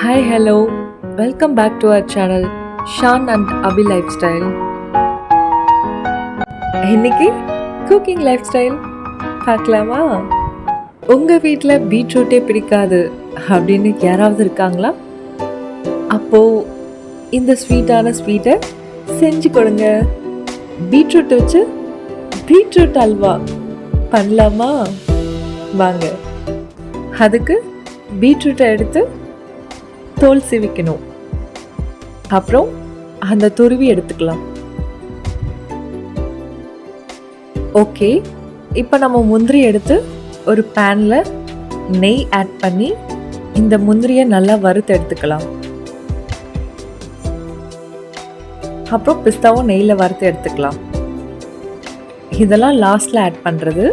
Hi, hello. Welcome back to our channel, Shan and Abhi Lifestyle. இன்னைக்கு cooking life style பார்க்கலாமா? உங்கள் வீட்டில் பீட்ரூட்டே பிடிக்காது அப்படின்னு யாராவது இருக்காங்களா? அப்போது இந்த ஸ்வீட்டான ஸ்வீட்டை செஞ்சு கொடுங்க. பீட்ரூட் வச்சு பீட்ரூட் அல்வா பண்ணலாமா? வாங்க. அதுக்கு பீட்ரூட்டை எடுத்து தோல் சீவிக்கணும். அப்புறம் அந்த துருவி எடுத்துக்கலாம். ஓகே, இப்போ நம்ம முந்திரி எடுத்து ஒரு பேனில் நெய் ஆட் பண்ணி இந்த முந்திரியை நல்லா வறுத்து எடுத்துக்கலாம். அப்புறம் பிஸ்தாவும் நெய்யில் வறுத்து எடுத்துக்கலாம். இதெல்லாம் லாஸ்ட்டில் ஆட் பண்ணுறது.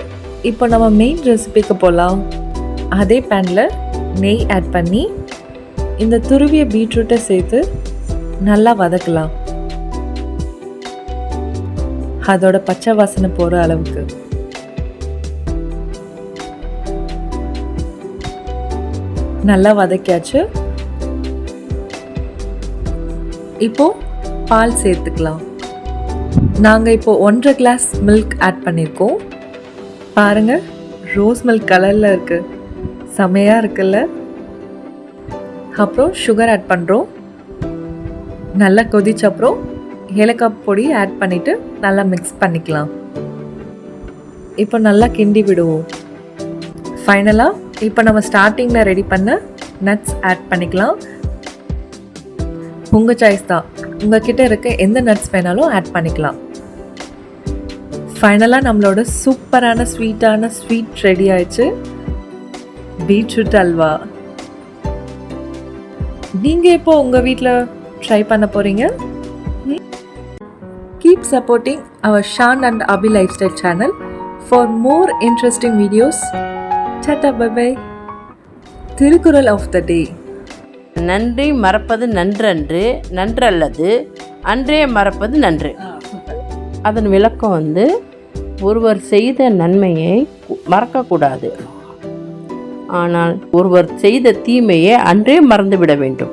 இப்போ நம்ம மெயின் ரெசிபிக்கு போகலாம். அதே பேனில் நெய் ஆட் பண்ணி இந்த துருவிய பீட்ரூட்டை சேர்த்து நல்லா வதக்கலாம். அதோட பச்சை வாசனை போகிற அளவுக்கு. நல்லா வதக்கியாச்சு. இப்போ பால் சேர்த்துக்கலாம். நாங்கள் இப்போ 1.5 கிளாஸ் மில்க் ஆட் பண்ணியிருக்கோம். பாருங்கள், ரோஸ் மில்க் கலரில் இருக்குது. செமையாக இருக்குல்ல? அப்புறம் சுகர் ஆட் பண்ணுறோம். நல்லா கொதிச்ச அப்புறம் ஏலக்காய் பொடி ஆட் பண்ணிவிட்டு நல்லா மிக்ஸ் பண்ணிக்கலாம். இப்போ நல்லா கிண்டி விடுவோம். ஃபைனலாக இப்போ நம்ம ஸ்டார்டிங்கில் ரெடி பண்ண நட்ஸ் ஆட் பண்ணிக்கலாம். உங்கள் சாய்ஸ் தான். உங்கள்கிட்ட இருக்க எந்த நட்ஸ் வேணாலும் ஆட் பண்ணிக்கலாம். ஃபைனலாக நம்மளோட சூப்பரான ஸ்வீட்டான ஸ்வீட் ரெடி ஆயிடுச்சு, பீட்ரூட் அல்வா. நீங்கள் இப்போ உங்கள் வீட்டில் ட்ரை பண்ண போகிறீங்க. Keep supporting our Shaan and Abi lifestyle channel for more interesting videos. Tata, bye bye. Thirukkural of the day. நன்றி மறப்பது நன்றன்று, நன்றல்லது அன்றே மறப்பது நன்று. அதன் விளக்கம் ஒருவர் செய்த நன்மையை மறக்கக்கூடாது, ஆனால் ஒருவர் செய்த தீமையை அன்றே மறந்துவிட வேண்டும்.